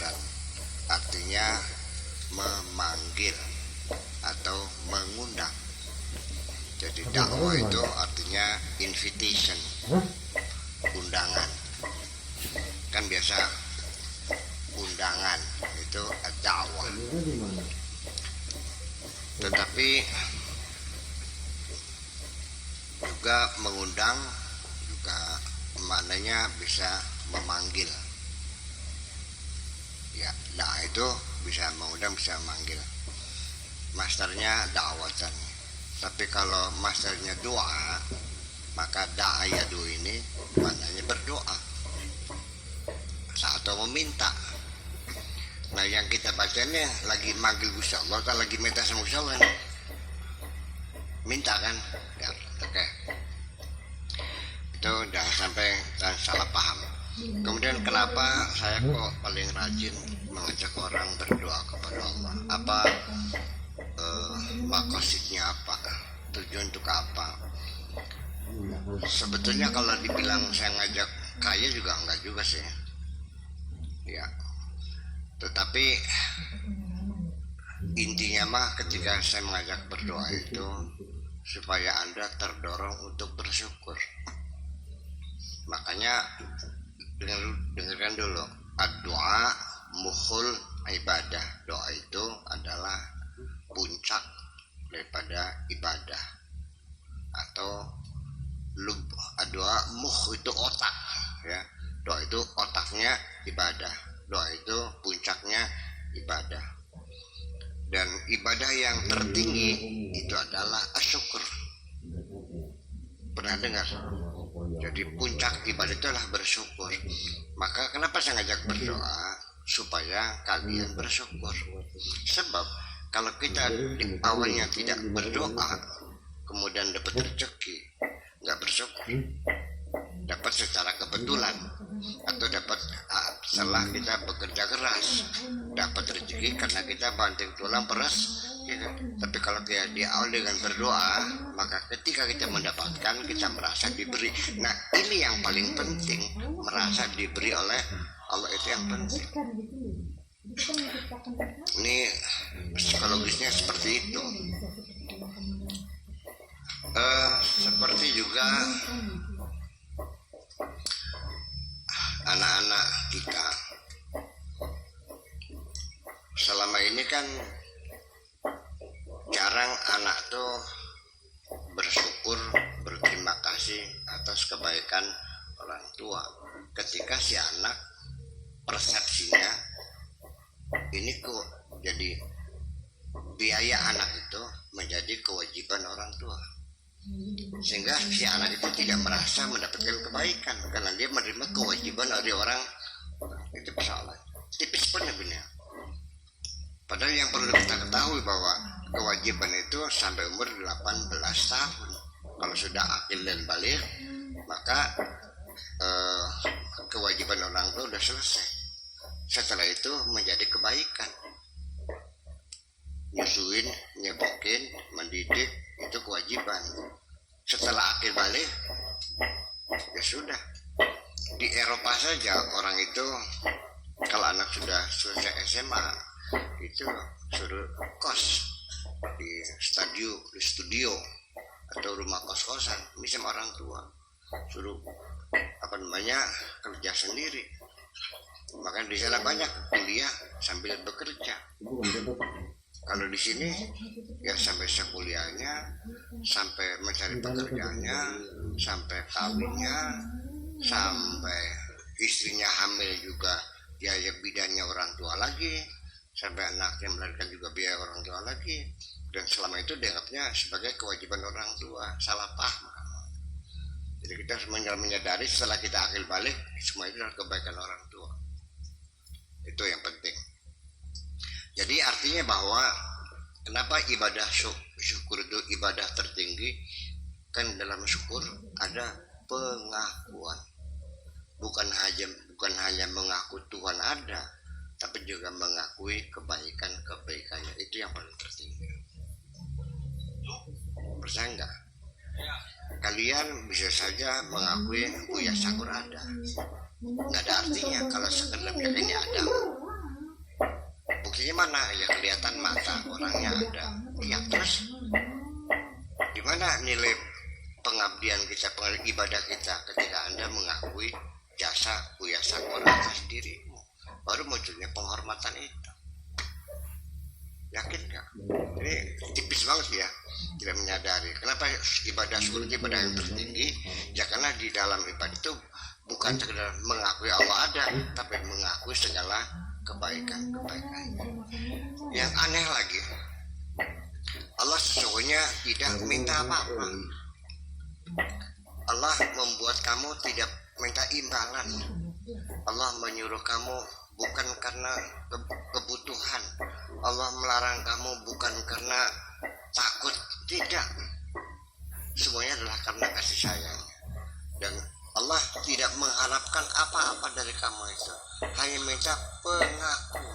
da'watan, artinya memanggil atau mengundang. Jadi dakwah itu artinya invitation, undangan. Kan biasa undangan itu dakwah. Tetapi juga mengundang juga maknanya bisa memanggil. Ya, itu bisa mengundang, bisa memanggil. Masternya da'watan. Tapi kalau masternya doa, maka da'ayadu ini maknanya berdoa atau meminta. Nah, yang kita bacanya lagi manggil Gusti Allah atau lagi minta sama Gusti Allah, minta kan? Ya, oke. Itu jangan sampai salah paham. Kemudian kenapa saya kok paling rajin mengajak orang berdoa kepada Allah? Apa maksudnya apa? Tujuan untuk apa? Sebetulnya kalau dibilang saya ngajak kaya juga enggak juga sih. Ya. Tetapi intinya mah ketika saya mengajak berdoa itu supaya Anda terdorong untuk bersyukur. Makanya dengarkan dulu, ad-doa mukhul ibadah. Doa itu adalah puncak daripada ibadah, atau doa mukh itu otak, ya. Doa itu otaknya ibadah, doa itu puncaknya ibadah. Dan ibadah yang tertinggi itu adalah asyukur. Pernah dengar? Jadi puncak ibadah itu adalah bersyukur. Maka kenapa saya ngajak berdoa? Supaya kalian bersyukur. Sebab kalau kita di awalnya tidak berdoa, kemudian dapat rezeki, nggak bersyukur, dapat secara kebetulan, atau dapat setelah kita bekerja keras, dapat rezeki karena kita banting tulang peras, gitu. Tapi kalau kita di awal dengan berdoa, maka ketika kita mendapatkan, kita merasa diberi. Nah, ini yang paling penting, merasa diberi oleh Allah, itu yang penting. Ini psikologisnya seperti itu. Seperti juga anak-anak kita selama ini kan jarang anak tuh bersyukur, berterima kasih atas kebaikan orang tua. Ketika si anak persepsinya ini kok jadi biaya anak itu menjadi kewajiban orang tua, sehingga si anak itu tidak merasa mendapatkan kebaikan karena dia menerima kewajiban dari orang. Itu persoalan tipis pun benar. Padahal yang perlu kita ketahui bahwa kewajiban itu sampai umur 18 tahun. Kalau sudah akil dan balik, maka kewajiban orang tua sudah selesai. Setelah itu menjadi kebaikan. Nyusuin, nyebokin, mendidik, itu kewajiban. Setelah akil balik, ya sudah. Di Eropa saja orang itu kalau anak sudah selesai SMA itu suruh kos di studio atau rumah kos-kosan, ini sama orang tua, suruh kerja sendiri. Makanya di sana banyak kuliah sambil bekerja. Kalau di sini ya sampai sekuliahnya, sampai mencari pekerjaannya, sampai kawinnya, sampai istrinya hamil juga biaya bidannya orang tua lagi, sampai anaknya melahirkan juga biaya orang tua lagi. Dan selama itu dianggapnya sebagai kewajiban orang tua. Salah paham. Jadi kita harus menyadari setelah kita akil balik, semua itu adalah kebaikan orang tua. Itu yang penting. Jadi artinya bahwa kenapa ibadah syukur itu ibadah tertinggi? Kan dalam syukur ada pengakuan. Bukan hanya mengaku Tuhan ada, tapi juga mengakui kebaikan-kebaikannya. Itu yang paling tertinggi. Percaya enggak? Kalian bisa saja mengakui Buya Sakur ada. Nggak ada artinya kalau sekedar ini ada. buktinya mana? Ya kelihatan mata orangnya ada. Ya terus di mana nilai pengabdian kita, ibadah kita ketika Anda mengakui jasa Buya Sakur atas dirimu? Baru munculnya penghormatan itu. Yakin nggak? Ini tipis banget ya, tidak menyadari. Kenapa ibadah syukur itu ibadah yang tertinggi? Ya karena di dalam ibadah itu bukan sekedar mengakui Allah ada, tapi mengakui segala kebaikan-kebaikan. Yang aneh lagi, Allah sesungguhnya tidak minta apa-apa. Allah membuat kamu tidak minta imbalan. Allah menyuruh kamu bukan karena kebutuhan. Allah melarang kamu bukan karena takut, tidak. Semuanya adalah karena kasih sayang. Dan Allah tidak mengharapkan apa-apa dari kamu itu, hanya minta pengakuan.